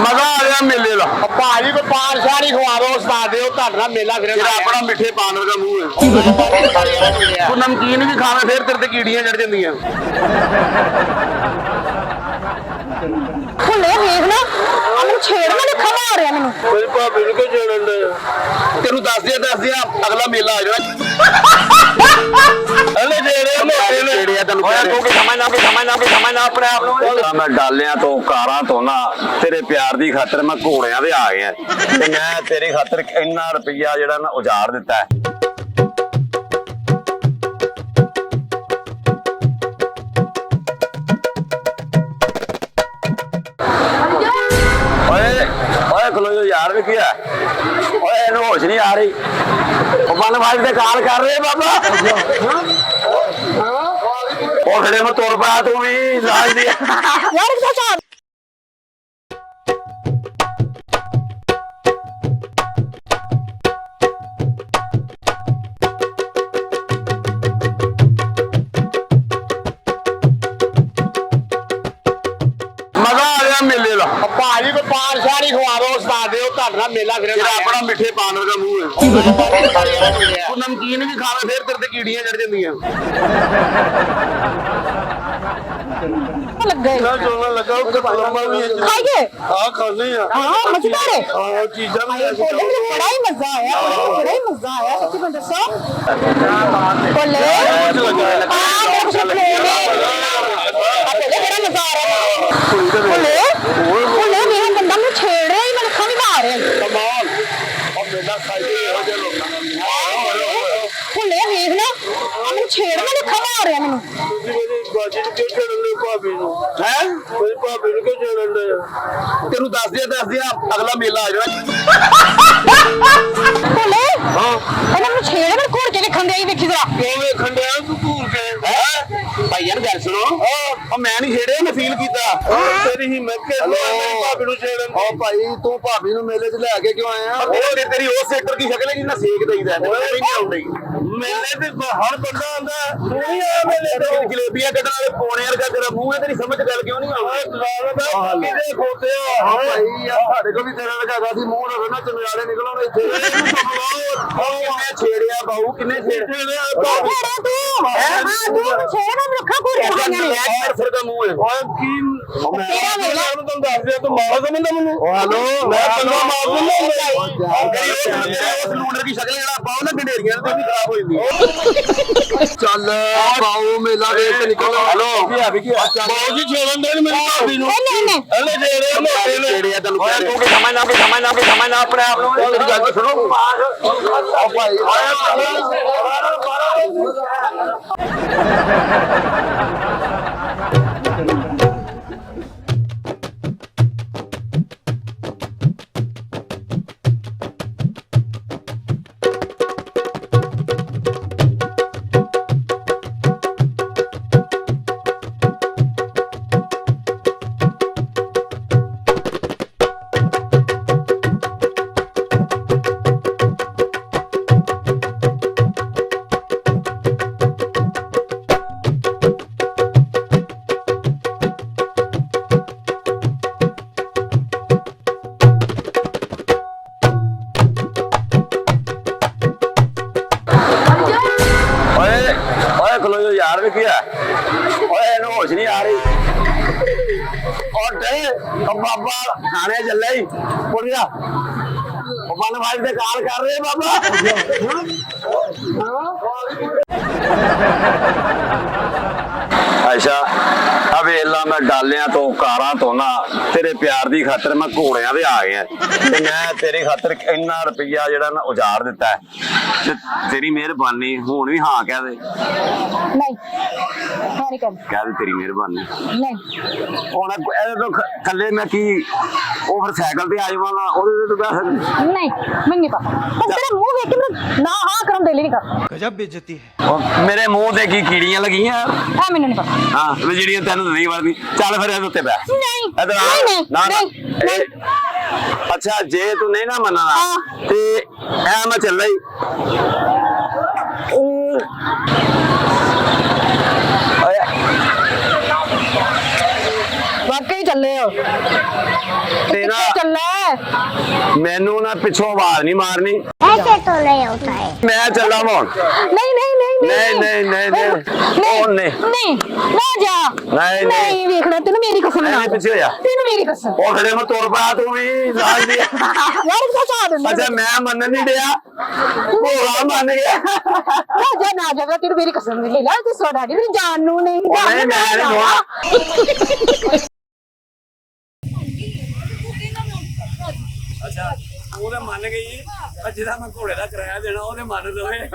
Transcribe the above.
मजा आ गया मेले का भाजी को पान शाड़ी खवा दो उस्ताद दे ਤੁਹਾਡਾ ਮੇਲਾ ਫਿਰ अपना मिठे पान का मुंह है तू नमकीन भी खावे फिर तेरे ते कीड़ियां चढ़ जांदियां ਹੁਣੇ ਵੇਖ ਨਾ ਮੈਨੂੰ ਛੇੜਨਾ ਲਿਖਾ ਮਾਰ ਰਿਹਾ ਮੈਨੂੰ मेरी भाभी ਨੂੰ ਕਿਉਂ ਛੇੜਨ ਦੇ ਤੈਨੂੰ ਦੱਸ ਦਿਆ ਅਗਲਾ ਮੇਲਾ ਆ ਜਾਣਾ ਅਲੇ ਜਿਹੜੇ ਮੋਟੇ ਨੇ ਜਿਹੜਿਆ ਤੈਨੂੰ ਹੋਇਆ ਤੂੰ ਕਿ ਸਮਝਣਾ ਆਪਣੇ ਆਪ ਨੂੰ ਮੈਂ ਡਾਲਿਆਂ ਤੋਂ ਕਾਰਾਂ ਤੋਂ ਨਾ ਤੇਰੇ ਪਿਆਰ ਦੀ ਖਾਤਰ ਮੈਂ ਘੋੜਿਆਂ ਦੇ ਆ ਗਿਆ ਤੇ ਮੈਂ ਤੇਰੀ ਖਾਤਰ ਇੰਨਾ ਰੁਪਈਆ ਜਿਹੜਾ ਨਾ ਉਜਾੜ ਦਿੱਤਾ ਹੈ ਓਏ ਖਲੋ ਯਾਰ ਵੀ ਕੀ ਹੈ ਓਏ ਇਹਨੂੰ ਹੋਸ਼ ਨਹੀਂ ਆ ਰਹੀ ਉਹ ਮਨਵਾਜ ਦੇ ਕਾਲ ਕਰ ਰਹੇ ਬਾਬਾ ਉਹ ਖੜੇ ਮੈਂ ਤੁਰ ਪਿਆ ਤੂੰ ਵੀ ਲਾਜ ਦੀ ਯਾਰ ਕਿਹਦਾ ਸਾਹ ਮਜ਼ਾ ਆ ਗਿਆ ਮੇਲੇ ਦਾ ਭਾਜੀ ਕੋ ਪਾਨ ਸ਼ਾੜੀ ਖਵਾ ਦੋ ਉਸਤਾਦ ਦੇ ਤੁਹਾਡਾ ਮੇਲਾ ਫਿਰ ਆਪਣਾ ਮਿੱਠੇ ਪਾਨ ਦਾ ਮੂੰਹ ਹੈ ਤੂੰ ਨਮਕੀਨ ਵੀ ਖਾਵੇ ਫਿਰ ਤੇਰੇ ਤੇ ਕੀੜੀਆਂ ਚੜ ਜਾਂਦੀਆਂ ਲੱਗ ਗਏ ਨਾ ਚੋਣਾ ਲੱਗਾ ਉਹ ਲੰਮਾ ਵੀ ਖਾਈਏ ਆ ਖਾਣੇ ਆ ਹਾਂ ਮਜ਼ੇਦਾਰ ਹੈ ਆ ਚੀਜ਼ਾਂ ਵੀ ਬੜਾ ਹੀ ਮਜ਼ਾ ਆਇਆ ਬੜਾ ਹੀ ਮਜ਼ਾ ਆਇਆ ਸੱਚੀ ਮੈਂ ਦੱਸਾਂ ਕੋਲੇ ਬੜਾ ਮਜ਼ਾ ਆ ਰਿਹਾ ਕੋਲੇ ਮੇਰਾ ਬੰਦਾ ਨੂੰ ਛੇੜ ਰਿਹਾ ਹੀ ਮੈਨੂੰ ਖਾਣੀ ਮਾਰ ਰਿਹਾ ਕਮਾਲ ਉਹ ਮੇਲਾ ਖਾਈ ਇਹੋ ਜਿਹੇ ਲੋਕਾਂ ਕੋਲੇ ਵੇਖ ਨਾ ਮੈਨੂੰ ਛੇੜਨਾ ਲਿਖਾ ਮਾਰ ਰਿਹਾ ਮੈਨੂੰ ਮੇਰੀ ਬਾਜੀ ਨੂੰ ਕਿਉਂ ਛੇੜਨ ਦੇ ਭਾਬੀ ਨੂੰ ਹੈ ਮੇਰੀ ਭਾਬੀ ਨੂੰ ਕਿਉਂ ਛੇੜਨ ਦੇ ਤੈਨੂੰ ਦੱਸ ਦਿਆ ਅਗਲਾ ਮੇਲਾ ਆ ਜਾਣਾ ਕੋਲੇ ਹਾਂ ਮੈਨੂੰ ਛੇੜ ਮੈਨੂੰ ਘੋੜ ਕੇ ਵੇਖਣ ਦੇ ਆਈ ਵੇਖੀ ਜ਼ਰਾ ਕਿਉਂ ਵੇਖਣ ਡਿਆ ਤੂੰ ਘੂਰ ਕੇ ਹੈ ਭਾਈ ਯਾਰ ਗੱਲ ਸੁਣੋ ਉਹ ਮੈਂ ਨਹੀਂ ਛੇੜਿਆ ਮੈਂ ਫੀਲ ਕੀਤਾ ਤੇਰੀ ਹਿੰਮਤ ਕੇ ਮੇਰੀ ਭਾਬੀ ਨੂੰ ਛੇੜਨ ਓ ਭਾਈ ਤੂੰ ਭਾਬੀ ਨੂੰ ਮੇਲੇ 'ਚ ਲੈ ਕੇ ਕਿਉਂ ਆਇਆ ਤੇਰੀ ਉਸ ਸੈਕਟਰ ਦੀ ਸ਼ਕਲ ਹੈ ਜਿੰਨਾ ਸੇਕ ਦੇਈਦਾ ਮੈਨੂੰ ਨਹੀਂ ਆਉਂਦੀ ਮੇਲੇ ਤੇ ਹਰ ਬੰਦਾ ਆਉਂਦਾ ਤੂੰ ਨਹੀਂ ਆਇਆ ਮੇਲੇ ਤੇ ਜਲੇਬੀਆਂ ਕੱਢਣ ਵਾਲੇ ਪੌਣੇ ਵਰਗਾ ਤੇਰਾ ਮੂੰਹ ਹੈ ਤੇਰੀ ਸਮਝ ਗੱਲ ਕਿਉਂ ਨਹੀਂ ਆਉਂਦੀ ਕਿਹਦੇ ਖੋਤੇ ਹਾਂ ਭਾਈ ਯਾਰ ਸਾਡੇ ਕੋਲ ਵੀ ਤੇਰਾ ਲਗਾਦਾ ਸੀ ਮੂੰਹ ਨਾਲ ਨਾ ਚੰਗਿਆੜੇ ਨਿਕਲਣ ਇੱਥੇ ਕਿੰਨੇ ਛੇੜਿਆ ਬਾਹੂ ਕਿੰਨੇ ਛੇੜਿਆ ਤੂੰ ਛੇੜ ਮੈਨੂੰ ਰੱਖਾ ਘੋੜ ਕੇ ਖਾਣੀਆਂ ਨੇ ਫਿਰ ਦਾ ਮੂੰਹ ਹੈ ਓਏ ਕੀ ਤੇਰਾ ਵੇਲਾ ਤੁਹਾਨੂੰ ਦੱਸ ਦਿਆ ਤੂੰ ਮਾਰ ਸਮਝਦਾ ਮੈਨੂੰ ਓ ਹੈਲੋ ਮੈਂ ਤੈਨੂੰ ਮਾਰ ਦਿੰਦਾ ਉਸ ਲੂਡਰ ਦੀ ਸ਼ਕਲ ਜਿਹੜਾ ਪਾਉ ਨਾ ਗੰਡੇਰੀਆਂ ਤੇ ਵੀ ਖਰਾਬ ਹੋ ਜਾਂਦੀ ਚੱਲ ਪਾਉ ਮੇਲਾ ਵੇਖ ਕੇ ਨਿਕਲ ਹੈਲੋ ਕੀ ਆ ਬਾਉ ਜੀ ਛੇੜਨ ਦੇ ਮੇਰੀ ਭਾਬੀ ਨੂੰ ਨਹੀਂ ਇਹਨੇ ਛੇੜਿਆ ਮੋਟੇ ਨੇ ਛੇੜਿਆ ਤੈਨੂੰ ਓਏ ਤੂੰ ਕਿ ਸਮਝਣਾ ਆਪਣੇ ਆਪ ਨੂੰ ਮੇਰੀ ਗੱਲ ਸੁਣੋ ਓ ਭਾਈ ਓਏ ਖਲੋ ਯਾਰ ਵੀ ਕੀ ਹੈ ਓਏ ਇਹਨੂੰ ਹੋਸ਼ ਨਹੀਂ ਆ ਰਹੀ ਉਹ ਬਾਬਾ ਖਾਣੇ ਚੱਲੇ ਹੀ ਪੁੱਜਾ ਉਹ ਮਨਵਾਜ ਦੇ ਕਾਲ ਕਰ ਰਹੇ ਬਾਬਾ ਅੱਛਾ ਵੇਲਾ ਮੈਂ ਡਾਲਿਆਂ ਤੋਂ ਕਾਰਾਂ ਤੋਂ ਨਾ ਤੇਰੇ ਪਿਆਰ ਦੀ ਖਾਤਰ ਮੈਂ ਘੋੜਿਆਂ ਦੇ ਆ ਗਿਆ ਤੇ ਮੈਂ ਤੇਰੀ ਖਾਤਰ ਇੰਨਾ ਰੁਪਈਆ ਜਿਹੜਾ ਨਾ ਉਜਾੜ ਦਿੱਤਾ ਹੈ ਤੇ ਤੇਰੀ ਮਿਹਰਬਾਨੀ ਹੁਣ ਵੀ ਹਾਂ ਕਹਿ ਦੇ ਨਹੀਂ ਹਾਂ ਨਹੀਂ ਕਹਿ ਦੇ ਤੇਰੀ ਮਿਹਰਬਾਨੀ ਨਹੀਂ ਹੁਣ ਇਹਦੇ ਤੋਂ ਥੱਲੇ ਮੈਂ ਕੀ ਉਹ ਫਿਰ ਸਾਈਕਲ ਤੇ ਆ ਜਾਵਾਂ ਨਾ ਉਹਦੇ ਤੇ ਤੂੰ ਕਹਿ ਸਕਦੀ ਨਹੀਂ ਮੈਨੂੰ ਨਹੀਂ ਪਤਾ ਬਸ ਤੇਰਾ ਮੂੰਹ ਵੇਖ ਕੇ ਮੈਨੂੰ ਨਾ ਹਾਂ ਕਰਨ ਦੇ ਲਈ ਨਹੀਂ ਕਰ गजब बेइज्जती है ਮੇਰੇ ਮੂੰਹ ਤੇ ਕੀ ਕੀੜੀਆਂ ਲੱਗੀਆਂ ਆ ਮੈਨੂੰ ਨਹੀਂ ਪਤਾ ਹਾਂ ਵੀ ਜਿਹੜੀਆਂ ਤੈਨੂੰ ਨਹੀਂ ਵਰਦੀ ਚੱਲ ਫਿਰ ਇਹਦੇ ਉੱਤੇ ਬੈ ਨਹੀਂ ਇੱਧਰ ਆ ਨਹੀਂ ਨਾ ਨਹੀਂ ਅੱਛਾ ਜੇ ਤੂੰ ਨਹੀਂ ਨਾ ਮੰਨਣਾ ਹਾਂ। ਤੇ ਐ ਮੈਂ ਚੱਲਾ ਹੀ ਵਾਕਈ ਚੱਲੇ ਹੋ ਤੇਰਾ ਚੱਲੇ ਮੈਨੂੰ ਨਾ ਪਿੱਛੋਂ ਆਵਾਜ਼ ਨਹੀਂ ਮਾਰਨੀ ऐसे तो नहीं होता है। ਮੈਂ ਚੱਲਾਂ ਹੁਣ ਨਹੀਂ ਨਹੀਂ ਨਹੀਂ ਨਹੀਂ ਉਹ ਨਹੀਂ ਨਹੀਂ ਨਾ ਜਾ ਨਹੀਂ। ਨਹੀਂ ਵੇਖਣਾ ਤੈਨੂੰ ਮੇਰੀ ਕਸਮ ਨਹੀਂ, ਨਾ ਪਿੱਛੇ ਹੋ ਜਾ। ਤੈਨੂੰ ਮੇਰੀ ਕਸਮ ਉਹ ਖੜੇ ਮੈਂ ਤੁਰ ਪਿਆ ਤੂੰ ਵੀ ਲਾਜ ਦੀ ਯਾਰ ਕਿਆ ਸਾਹ ਦਿੰਦਾ ਅੱਛਾ ਮੈਂ ਮੰਨ ਨਹੀਂ ਡਿਆ ਭੋਲਾ ਮੰਨ ਗਿਆ ਨਾ ਜਾ ਤੈਨੂੰ ਮੇਰੀ ਕਸਮ ਲੈ ਲੈ ਤੂੰ ਸੋਡਾ ਨਹੀਂ ਜਾਨ ਨੂੰ ਨਹੀਂ ਉਹ ਨਹੀਂ ਮੈਂ ਨਹੀਂ ਹੋਣਾ ਅੱਛਾ ਉਹਦੇ ਮੰਨ ਗਈ ਜਿਹਦਾ ਮੈਂ ਘੋੜੇ ਦਾ ਕਿਰਾਇਆ ਦੇਣਾ ਉਹਦੇ ਮੰਨ ਲਵੇ